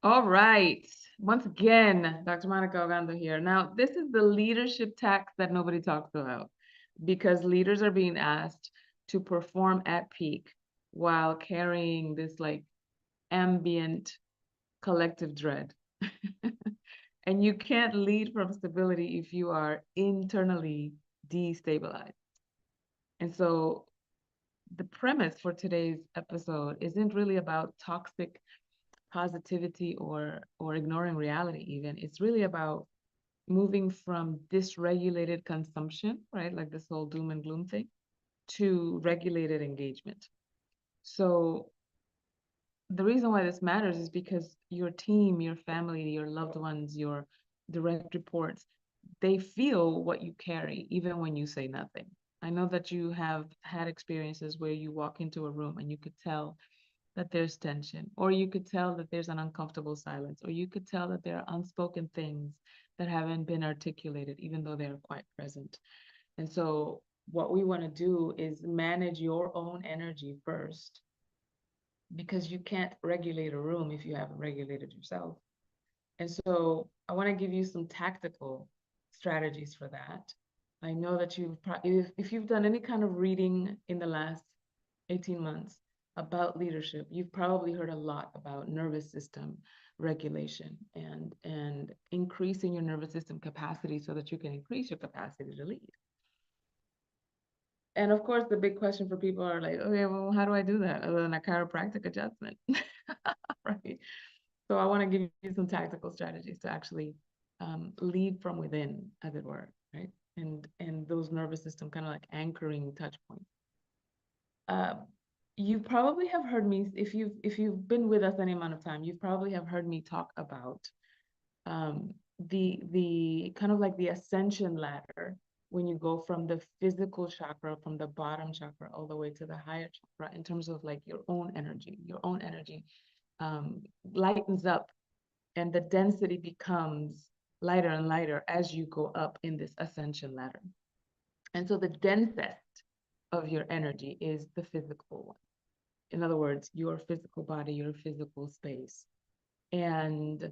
All right. Once again, Dr. Monikah Ogando here. Now, this is the leadership tax that nobody talks about because leaders are being asked to perform at peak while carrying this like ambient collective dread. And you can't lead from stability if you are internally destabilized. And so the premise for today's episode isn't really about toxic positivity or ignoring reality even. It's really about moving from dysregulated consumption, right? Like this whole doom and gloom thing, to regulated engagement. So the reason why this matters is because your team, your family, your loved ones, your direct reports, they feel what you carry even when you say nothing. I know that you have had experiences where you walk into a room and you could tell that there's tension, or you could tell that there's an uncomfortable silence, or you could tell that there are unspoken things that haven't been articulated, even though they're quite present. And so, what we want to do is manage your own energy first, because you can't regulate a room if you haven't regulated yourself. And so, I want to give you some tactical strategies for that. I know that if you've done any kind of reading in the last 18 months about leadership, you've probably heard a lot about nervous system regulation and increasing your nervous system capacity so that you can increase your capacity to lead. And of course, the big question for people are like, okay, well, how do I do that other than a chiropractic adjustment? Right. So I want to give you some tactical strategies to actually lead from within, as it were, right? And those nervous system kind of like anchoring touch points. Uh, you probably have heard me, if you've been with us any amount of time, you probably have heard me talk about the kind of like the ascension ladder when you go from the physical chakra, from the bottom chakra, all the way to the higher chakra in terms of like your own energy. Your own energy lightens up, and the density becomes lighter and lighter as you go up in this ascension ladder. And so the densest of your energy is the physical one. In other words, your physical body, your physical space. And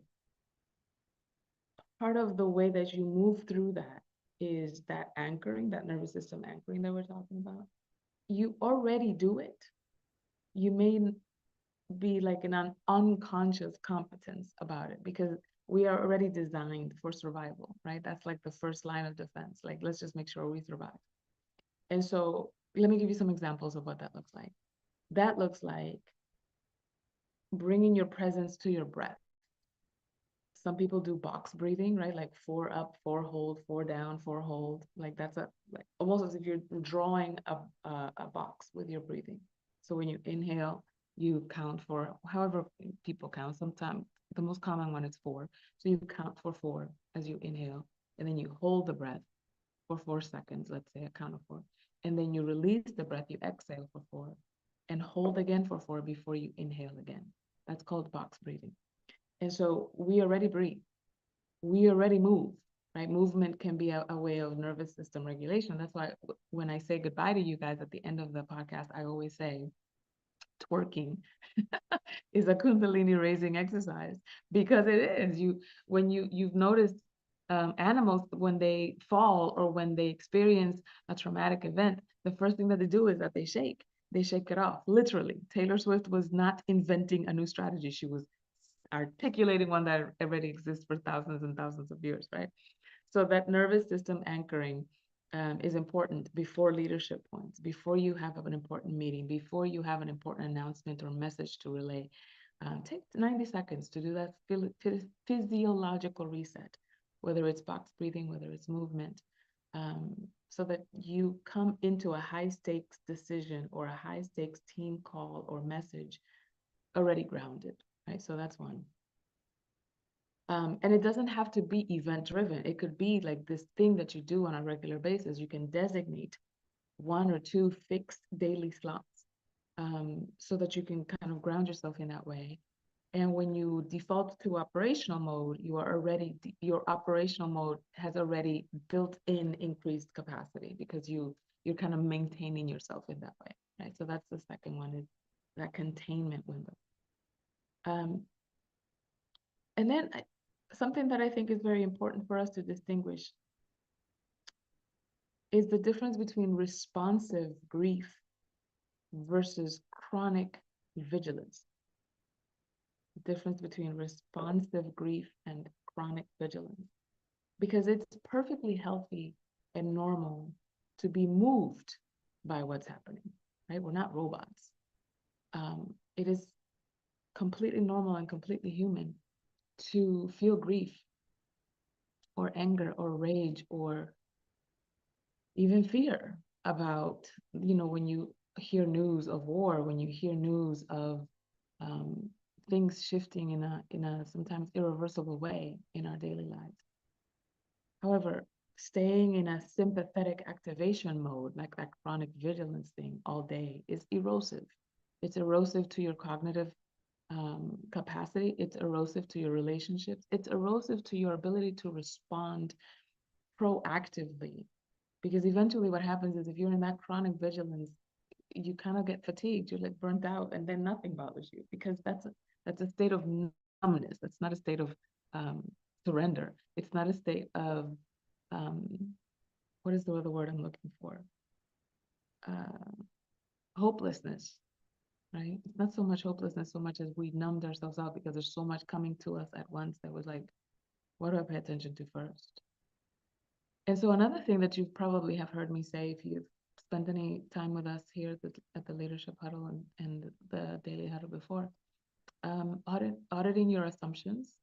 part of the way that you move through that is that anchoring, that nervous system anchoring that we're talking about. You already do it. You may be like an unconscious competence about it because we are already designed for survival, right? That's like the first line of defense. Like, let's just make sure we survive. And so let me give you some examples of what that looks like. That looks like bringing your presence to your breath. Some people do box breathing, right? Like 4 up, 4 hold, 4 down, 4 hold. Like that's like almost as if you're drawing a box with your breathing. So when you inhale, you count for however people count. Sometimes the most common one is 4. So you count for 4 as you inhale, and then you hold the breath for 4 seconds, let's say a count of 4. And then you release the breath, you exhale for 4, and hold again for 4 before you inhale again. That's called box breathing. And so we already breathe, we already move, right? Movement can be a way of nervous system regulation. That's why when I say goodbye to you guys at the end of the podcast, I always say twerking is a Kundalini raising exercise, because it is. You've noticed animals, when they fall or when they experience a traumatic event, the first thing that they do is that they shake it off, literally. Taylor Swift was not inventing a new strategy. She was articulating one that already exists for thousands and thousands of years, right? So that nervous system anchoring is important before leadership points, before you have an important meeting, before you have an important announcement or message to relay. Take 90 seconds to do that physiological reset, whether it's box breathing, whether it's movement, so that you come into a high stakes decision or a high stakes team call or message already grounded, right? So that's one. And it doesn't have to be event driven. It could be like this thing that you do on a regular basis. You can designate 1 or 2 fixed daily slots, so that you can kind of ground yourself in that way. And when you default to operational mode, your operational mode has already built in increased capacity because you're kind of maintaining yourself in that way, right? So that's the second one, is that containment window. Um, And then something that I think is very important for us to distinguish is the difference between responsive grief versus chronic vigilance. The difference between responsive grief and chronic vigilance. Because it's perfectly healthy and normal to be moved by what's happening, right? We're not robots. It is completely normal and completely human to feel grief or anger or rage or even fear about, when you hear news of war, when you hear news of um, things shifting in a sometimes irreversible way in our daily lives. However, staying in a sympathetic activation mode, like that chronic vigilance thing all day, is erosive. It's erosive to your cognitive capacity. It's erosive to your relationships. It's erosive to your ability to respond proactively. Because eventually what happens is if you're in that chronic vigilance, you kind of get fatigued, you're like burnt out, and then nothing bothers you because that's a state of numbness. That's not a state of um, surrender. It's not a state of um, what is the other word I'm looking for? Uh, Hopelessness, right? It's not so much hopelessness so much as we numbed ourselves out because there's so much coming to us at once that was like, what do I pay attention to first? And so another thing that you probably have heard me say if you've spent any time with us here at the Leadership Huddle and the Daily Huddle before, auditing your assumptions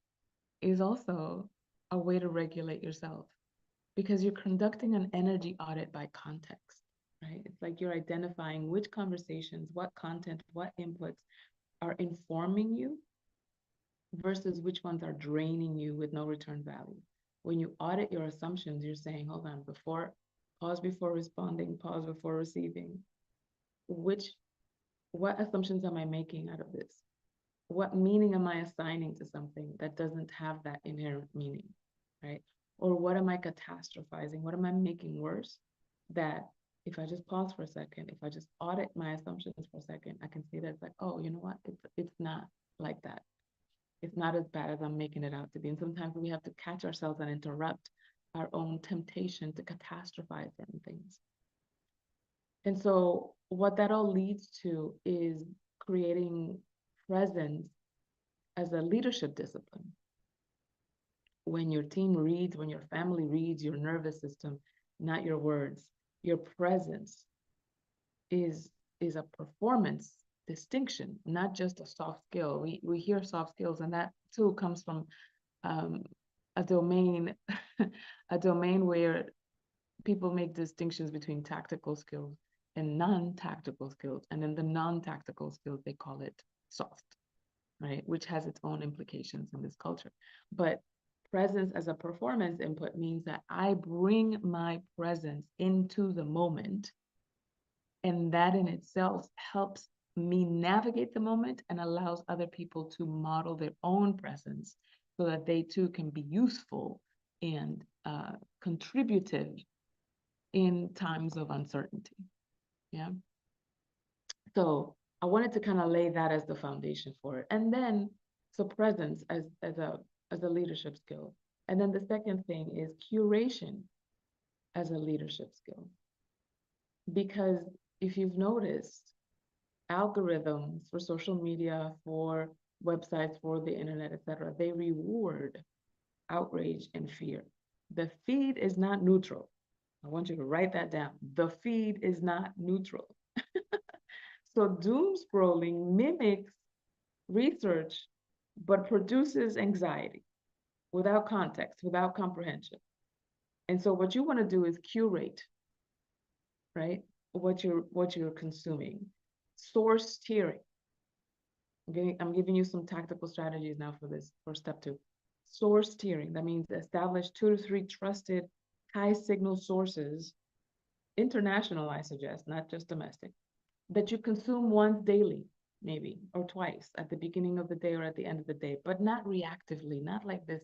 is also a way to regulate yourself because you're conducting an energy audit by context, right? It's like you're identifying which conversations, what content, what inputs are informing you versus which ones are draining you with no return value. When you audit your assumptions, you're saying, hold on, pause before responding, pause before receiving. What assumptions am I making out of this? What meaning am I assigning to something that doesn't have that inherent meaning, right? Or what am I catastrophizing? What am I making worse? That if I just pause for a second, if I just audit my assumptions for a second, I can see that it's like, oh, you know what? It's not like that. It's not as bad as I'm making it out to be. And sometimes we have to catch ourselves and interrupt our own temptation to catastrophize certain things. And so what that all leads to is creating presence as a leadership discipline. When your team reads, when your family reads your nervous system, not your words, your presence is is a performance distinction, not just a soft skill. We hear soft skills, and that too comes from um, a domain a domain where people make distinctions between tactical skills and non-tactical skills, and in the non-tactical skills they call it soft, right? Which has its own implications in this culture. But presence as a performance input means that I bring my presence into the moment, and that in itself helps me navigate the moment and allows other people to model their own presence so that they too can be useful and contributive in times of uncertainty. Yeah. So I wanted to kind of lay that as the foundation for it. And then so presence as a leadership skill. And then the second thing is curation as a leadership skill. Because if you've noticed, algorithms for social media, for websites, for the internet, etc., they reward outrage and fear. The feed is not neutral. I want you to write that down. The feed is not neutral. So doom scrolling mimics research, but produces anxiety without context, without comprehension. And so what you want to do is curate, right? What you're consuming. Source tiering. I'm giving you some tactical strategies now for this, for step 2. Source tiering. That means establish 2 to 3 trusted high signal sources, international, I suggest, not just domestic, that you consume once daily, maybe, or twice at the beginning of the day or at the end of the day, but not reactively, not like this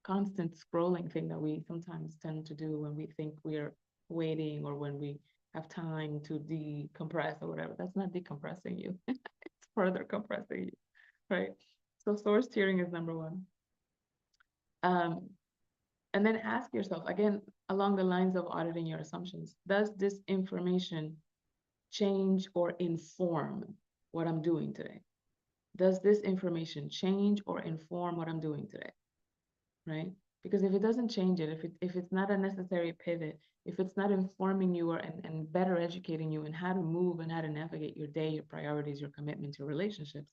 constant scrolling thing that we sometimes tend to do when we think we're waiting or when we have time to decompress or whatever. That's not decompressing you, it's further compressing you, right? So source tiering is number 1. Um, and then ask yourself again, along the lines of auditing your assumptions, does this information change or inform what I'm doing today? Does this information change or inform what I'm doing today? Right? Because if it doesn't change it, if it's not a necessary pivot, if it's not informing you and better educating you in how to move and how to navigate your day, your priorities, your commitments, your relationships,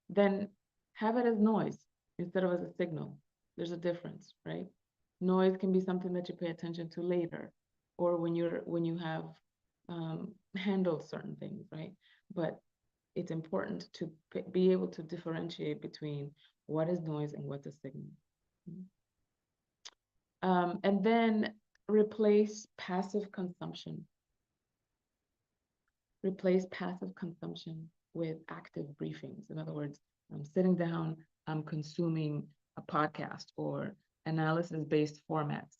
then have it as noise instead of as a signal. There's a difference, right? Noise can be something that you pay attention to later, or when you have handled certain things, right? But it's important to be able to differentiate between what is noise and what's a signal. And then replace passive consumption. Replace passive consumption with active briefings. In other words, I'm sitting down, I'm consuming a podcast or analysis-based formats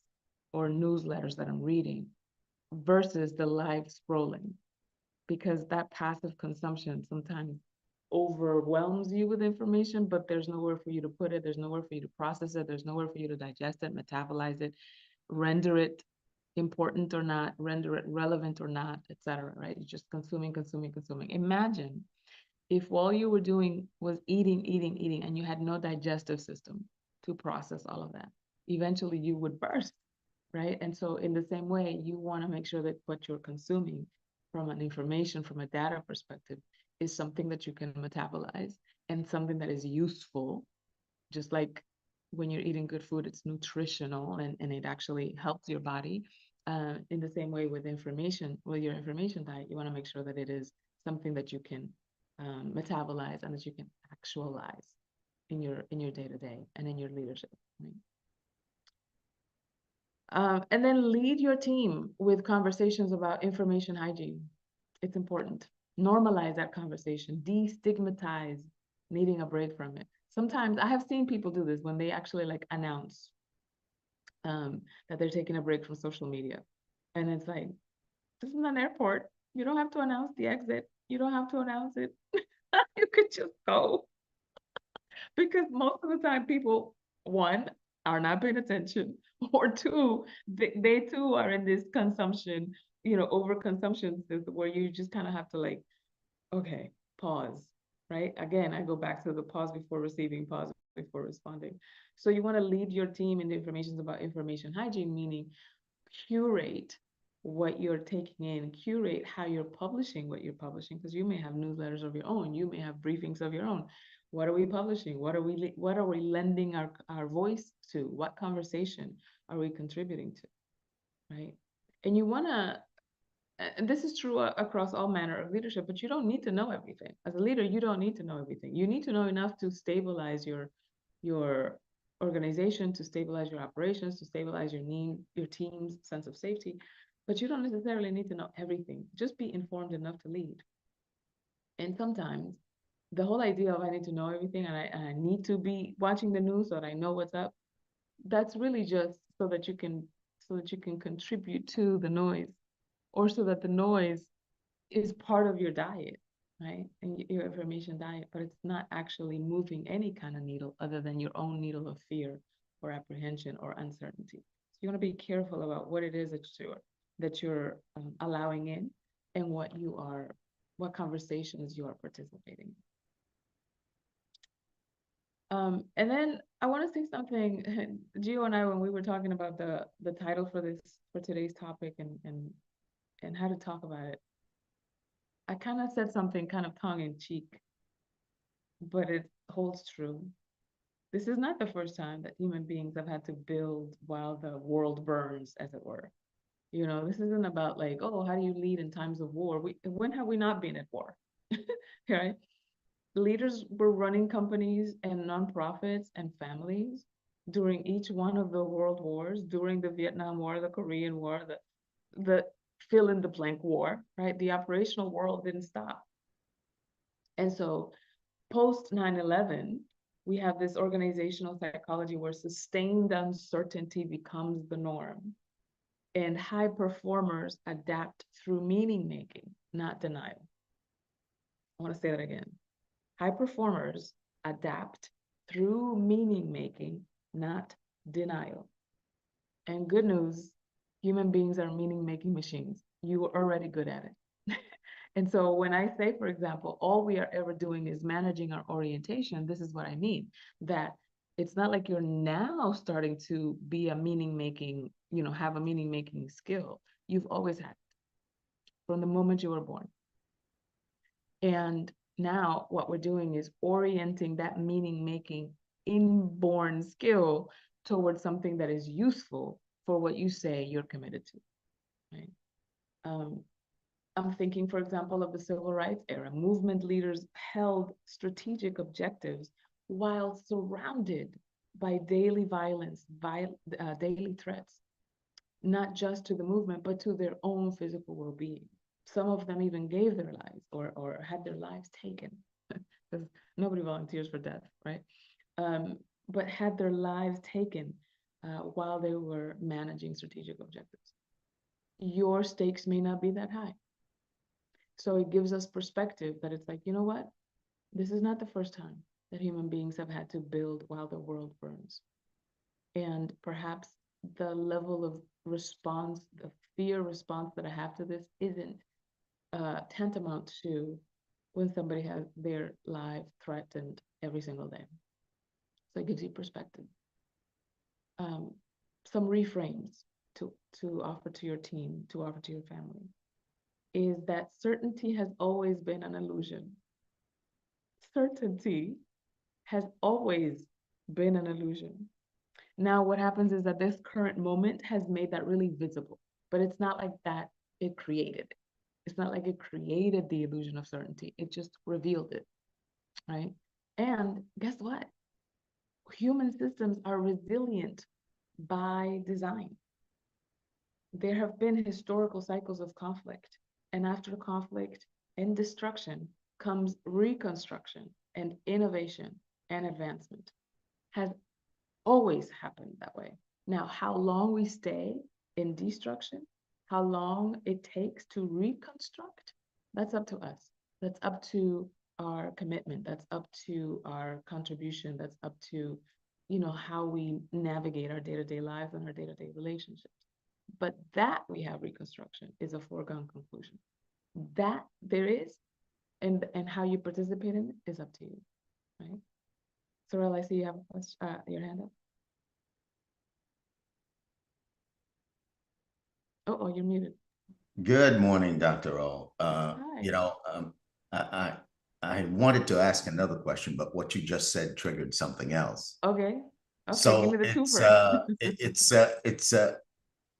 or newsletters that I'm reading versus the live scrolling, because that passive consumption sometimes overwhelms you with information, but there's nowhere for you to put it, there's nowhere for you to process it, there's nowhere for you to digest it, metabolize it, render it important or not, render it relevant or not, etc. Right? You're just consuming, consuming, consuming. Imagine if all you were doing was eating, eating, eating, and you had no digestive system to process all of that. Eventually you would burst, right? And so in the same way, you want to make sure that what you're consuming from an information, from a data perspective, is something that you can metabolize and something that is useful, just like when you're eating good food, it's nutritional and it actually helps your body. In the same way with information, with your information diet, you want to make sure that it is something that you can metabolize and that you can actualize in your day to day and in your leadership. Right? And then lead your team with conversations about information hygiene. It's important. Normalize that conversation. Destigmatize needing a break from it. Sometimes I have seen people do this when they actually like announce that they're taking a break from social media. And it's like, this is an airport. You don't have to announce the exit. You don't have to announce it. You could just go. Because most of the time people, one, are not paying attention, or two, they too are in this consumption, overconsumption where you just kind of have to like, okay, pause, right? Again, I go back to the pause before receiving, pause before responding. So you want to lead your team in the information about information hygiene, meaning curate what you're taking in, curate how you're publishing what you're publishing, because you may have newsletters of your own, you may have briefings of your own. What are we publishing? What are we lending our voice to? What conversation are we contributing to? Right? And you want to, and this is true across all manner of leadership, but you don't need to know everything. As a leader, you don't need to know everything. You need to know enough to stabilize your organization, to stabilize your operations, to stabilize your team's sense of safety. But you don't necessarily need to know everything. Just be informed enough to lead. And sometimes the whole idea of I need to know everything and I need to be watching the news so that I know what's up, that's really just so that you can contribute to the noise, or so that the noise is part of your diet, right? And your information diet, but it's not actually moving any kind of needle other than your own needle of fear or apprehension or uncertainty. So you want to be careful about what it is that you're allowing in, and what conversations you are participating. And then I want to say something, Gio and I, when we were talking about the title for today's topic and how to talk about it, I kind of said something kind of tongue in cheek, but it holds true. This is not the first time that human beings have had to build while the world burns, as it were. This isn't about like, oh, how do you lead in times of war? When have we not been at war? Right? Leaders were running companies and nonprofits and families during each one of the world wars, during the Vietnam War, the Korean War, the fill in the blank war, right? The operational world didn't stop. And so post 9/11, we have this organizational psychology where sustained uncertainty becomes the norm. And high performers adapt through meaning making, not denial. I want to say that again. High performers adapt through meaning making, not denial. And good news, human beings are meaning-making machines. You are already good at it. And so when I say, for example, all we are ever doing is managing our orientation, this is what I mean, that it's not like you're now starting to be a meaning-making, have a meaning-making skill. You've always had it from the moment you were born. And now what we're doing is orienting that meaning-making inborn skill towards something that is useful for what you say you're committed to, right? I'm thinking, for example, of the civil rights era. Movement leaders held strategic objectives while surrounded by daily violence, daily threats, not just to the movement, but to their own physical well-being. Some of them even gave their lives or had their lives taken, because nobody volunteers for death, right? But had their lives taken while they were managing strategic objectives. Your stakes may not be that high. So it gives us perspective that it's like, you know what? This is not the first time that human beings have had to build while the world burns. And perhaps the level of response, the fear response that I have to this isn't tantamount to when somebody has their life threatened every single day. So it gives you perspective. Some reframes to offer to your team, to offer to your family, is that certainty has always been an illusion. Certainty has always been an illusion. Now, what happens is that this current moment has made that really visible, but it's not like that it created it. It's not like it created the illusion of certainty. It just revealed it, right? And guess what? Human systems are resilient by design. There have been historical cycles of conflict, and after conflict and destruction comes reconstruction and innovation and advancement. Has always happened that way. Now, how long we stay in destruction, how long it takes to reconstruct, that's up to us. That's up to our commitment. That's up to our contribution. That's up to, how we navigate our day-to-day lives and our day-to-day relationships. But that we have reconstruction is a foregone conclusion. That there is, and how you participate in it is up to you, right? Sorrel, I see you have your hand up. Oh, you're muted. Good morning, Dr. O. Hi. I wanted to ask another question, but what you just said triggered something else. Okay. Okay, give me So the twofer.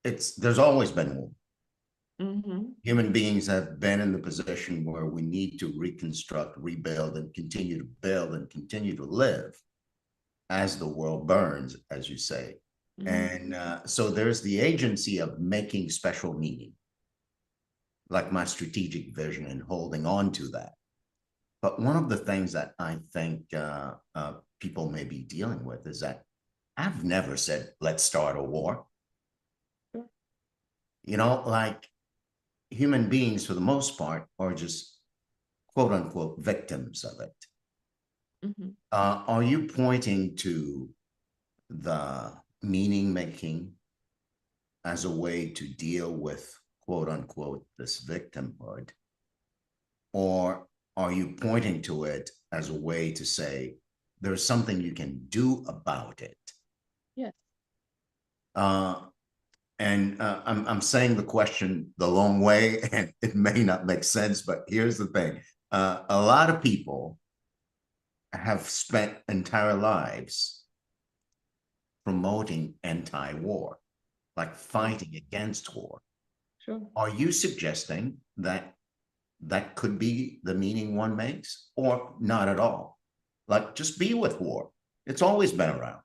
it's there's always been war. Mm-hmm. Human beings have been in the position where we need to reconstruct, rebuild, and continue to build and continue to live as the world burns, as you say. Mm-hmm. And so there's the agency of making special meaning, like my strategic vision, and holding on to that. But one of the things that I think people may be dealing with is that I've never said, let's start a war. Sure. Like human beings, for the most part, are just quote unquote victims of it. Mm-hmm. Are you pointing to the meaning making as a way to deal with quote unquote this victimhood? Or are you pointing to it as a way to say there's something you can do about it? Yes. Uh, and I'm saying the question the long way, and it may not make sense, but here's the thing. A lot of people have spent entire lives promoting anti-war, like fighting against war. Sure. Are you suggesting that that could be the meaning one makes, or not at all? Like, just be with war. It's always been around.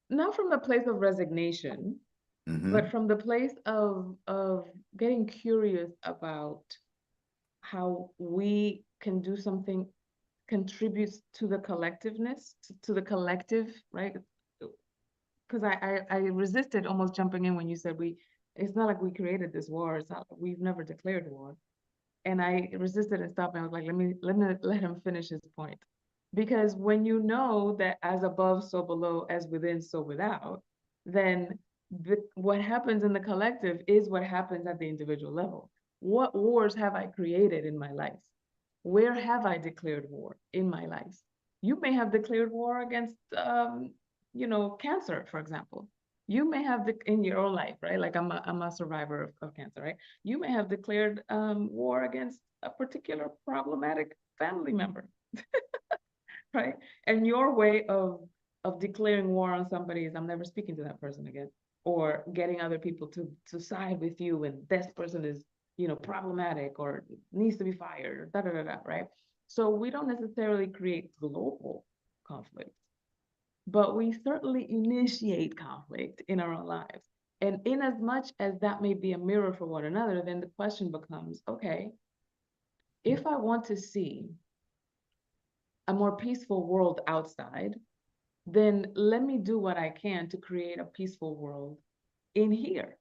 Not from the place of resignation, but Mm-hmm. from the place of getting curious about how we can do something contributes to the collectiveness, to the collective, right? Because I resisted almost jumping in when you said it's not like we created this war. It's not, we've never declared war. And I resisted and stopped. And I was like, let him finish his point. Because when you know that as above, so below, as within, so without, then what happens in the collective is what happens at the individual level. What wars have I created in my life? Where have I declared war in my life? You may have declared war against, cancer, for example. You may have in your own life, right? Like I'm a survivor of cancer, right? You may have declared war against a particular problematic family member, right? And your way of declaring war on somebody is I'm never speaking to that person again, or getting other people to side with you, and this person is problematic or needs to be fired or da da da da, right? So we don't necessarily create global conflict, but we certainly initiate conflict in our own lives. And in as much as that may be a mirror for one another, then the question becomes, okay, if I want to see a more peaceful world outside, then let me do what I can to create a peaceful world in here.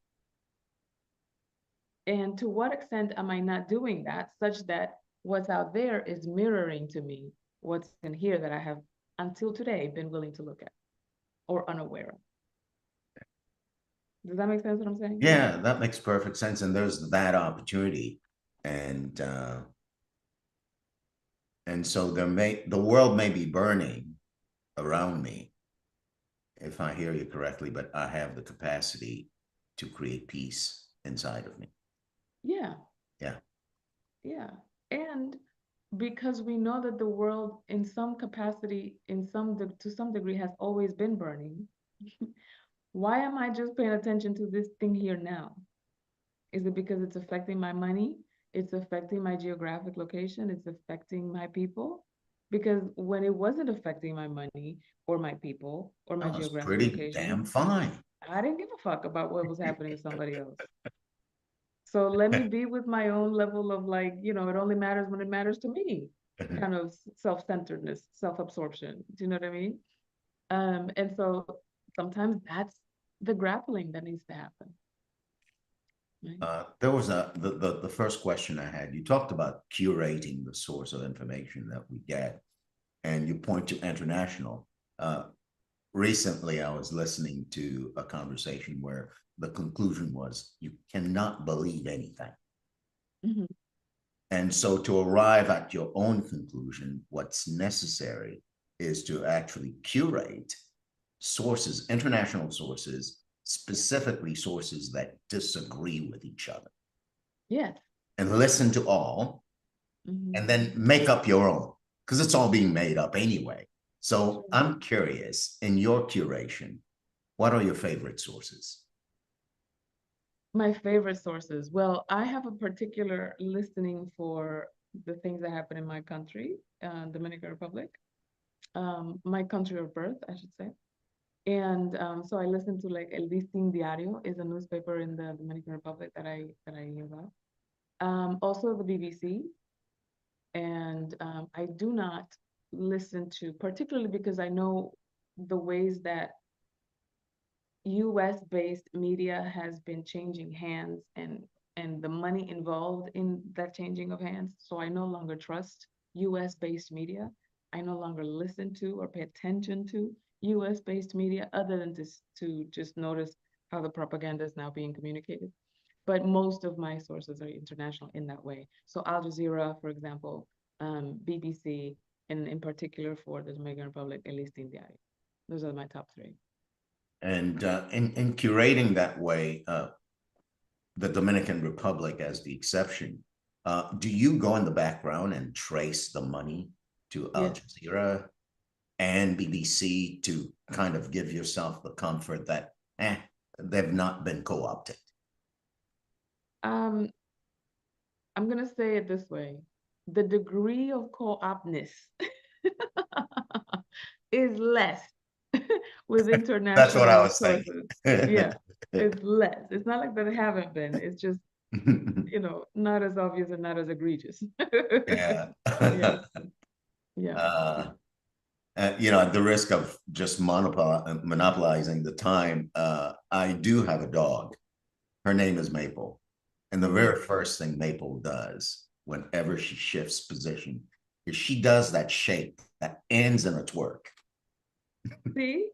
And to what extent am I not doing that such that what's out there is mirroring to me what's in here that I have until today been willing to look at or unaware of? Does that make sense what I'm saying? Yeah, that makes perfect sense. And there's that opportunity. And so the world may be burning around me, if I hear you correctly, but I have the capacity to create peace inside of me. Yeah, Yeah. yeah. And because we know that the world in some capacity, to some degree, has always been burning, why am I just paying attention to this thing here now? Is it because it's affecting my money? It's affecting my geographic location? It's affecting my people? Because when it wasn't affecting my money or my people or my That was geographic pretty location, damn fine. I didn't give a fuck about what was happening to somebody else. So let me be with my own level of, like, it only matters when it matters to me, kind of self-centeredness, self-absorption. Do you know what I mean? And so sometimes that's the grappling that needs to happen. Right? There was the first question I had. You talked about curating the source of information that we get, and you point to international. Recently, I was listening to a conversation where the conclusion was you cannot believe anything. Mm-hmm. And so, to arrive at your own conclusion, what's necessary is to actually curate sources, international sources, specifically sources that disagree with each other, Yes. and listen to all, Mm-hmm. and then make up your own, because it's all being made up anyway. So Sure. I'm curious, in your curation, what are your favorite sources? My favorite sources. Well, I have a particular listening for the things that happen in my country, Dominican Republic, my country of birth, I should say. And so I listen to, like, El Listín Diario is a newspaper in the Dominican Republic that I hear about. Also the BBC, and I do not listen to, particularly because I know the ways that US based media has been changing hands, and the money involved in that changing of hands. So I no longer trust US based media. I no longer listen to or pay attention to US based media, other than to just notice how the propaganda is now being communicated. But most of my sources are international in that way. So Al Jazeera, for example, BBC, and in particular for the Dominican Republic, El Listín Diario. Those are my top three. And in curating that way, the Dominican Republic as the exception, do you go in the background and trace the money to Al Yes. Jazeera and BBC to kind of give yourself the comfort that they've not been co-opted? Um, I'm gonna say it this way: the degree of co-opness is less with That's what I international was saying. sources. Yeah, it's less. It's not like they haven't been. It's just, not as obvious and not as egregious. Yeah. Yeah, yeah. At the risk of just monopolizing the time, I do have a dog. Her name is Maple. And the Mhm. very first thing Maple does whenever she shifts position is she does that shake that ends in a twerk. See,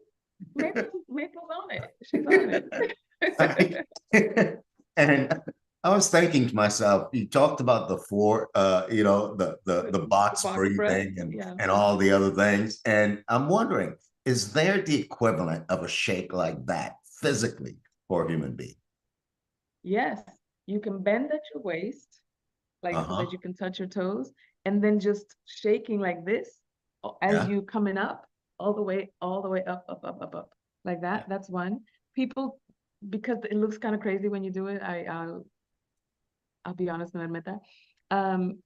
Maple's on it. She's on it. And I was thinking to myself, you talked about the four, the box Box breath. breathing Yeah. and all the other things. And I'm wondering, is there the equivalent of a shake like that physically for a human being? Yes, you can bend at your waist, like so that Uh-huh. you can touch your toes, and then just shaking like this as Yeah. you coming up, all the way up, up, up, up, up, like that. Yeah. That's one. People, because it looks kind of crazy when you do it. I'll be honest and admit that. Um,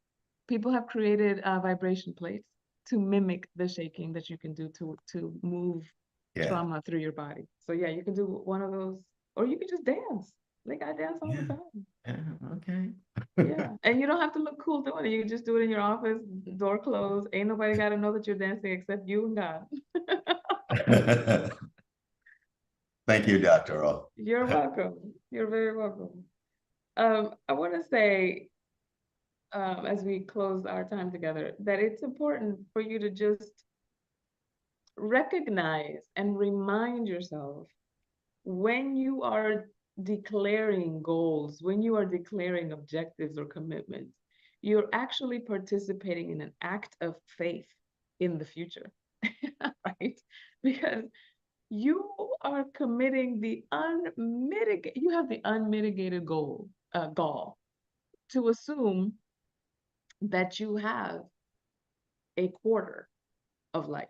People have created vibration plates to mimic the shaking that you can do to move Yeah. trauma through your body. So yeah, you can do one of those, or you can just dance. Like I dance all the Yeah. time. Yeah. Okay. Yeah, and you don't have to look cool doing it. You can just do it in your office, door closed. Ain't nobody got to know that you're dancing except you and God. Thank you, Dr. O. You're welcome. You're very welcome. I want to say, as we close our time together, that it's important for you to just recognize and remind yourself when you are declaring goals, when you are declaring objectives or commitments, you're actually participating in an act of faith in the future, right? Because you are committing you have the unmitigated goal to assume that you have a quarter of life,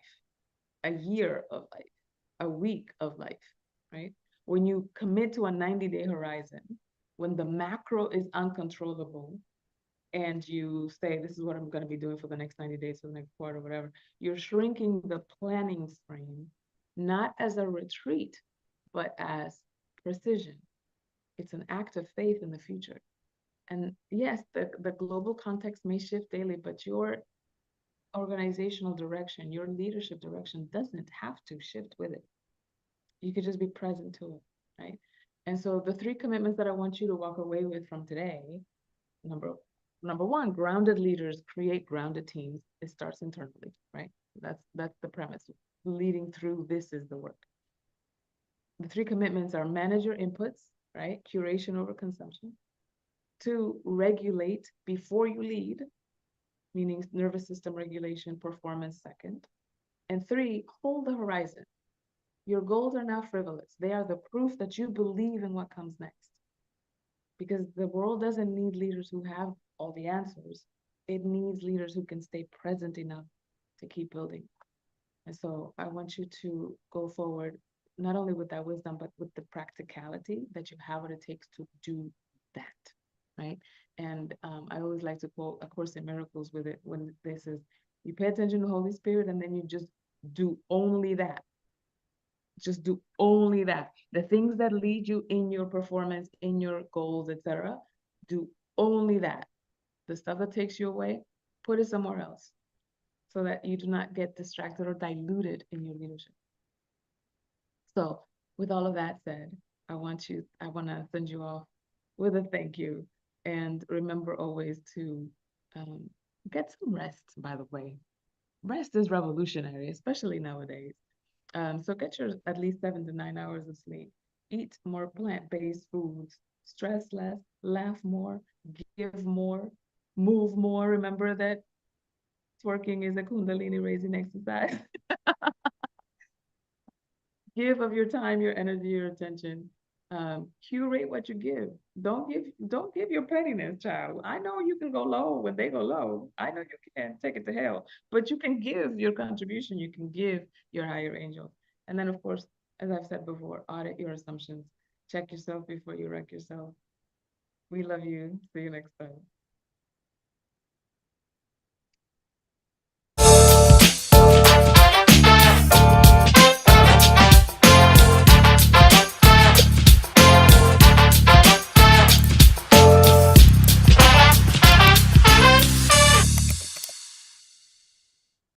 a year of life, a week of life, right? When you commit to a 90-day horizon, when the macro is uncontrollable, and you say, this is what I'm going to be doing for the next 90 days, for the next quarter, whatever, you're shrinking the planning frame, not as a retreat, but as precision. It's an act of faith in the future. And yes, the global context may shift daily, but your organizational direction, your leadership direction doesn't have to shift with it. You could just be present to it, right? And so the three commitments that I want you to walk away with from today, number number one, grounded leaders create grounded teams. It starts internally, right? That's the premise. Leading through this is the work. The three commitments are manage your inputs, right? Curation over consumption. Two, regulate before you lead, meaning nervous system regulation, performance second. And three, hold the horizon. Your goals are not frivolous. They are the proof that you believe in what comes next. Because the world doesn't need leaders who have all the answers. It needs leaders who can stay present enough to keep building. And so I want you to go forward, not only with that wisdom, but with the practicality that you have what it takes to do that, right? And I always like to quote A Course in Miracles with it when this is, you pay attention to the Holy Spirit and then you just do only that. Just do only that. The things that lead you in your performance, in your goals, etc., do only that. The stuff that takes you away, put it somewhere else so that you do not get distracted or diluted in your leadership. So, with all of that said, I want to send you off with a thank you. And remember always to um, get some rest, by the way. Rest is revolutionary, especially nowadays. So get your at least 7 to 9 hours of sleep. Eat more plant-based foods. Stress less, laugh more, give more, move more. Remember that twerking is a Kundalini raising exercise. Give of your time, your energy, your attention. Curate what you give. Don't give your pettiness, child. I know you can go low when they go low. I know you can take it to hell, but you can give your contribution. You can give your higher angel. And then, of course, as I've said before, audit your assumptions. Check yourself before you wreck yourself. We love you. See you next time.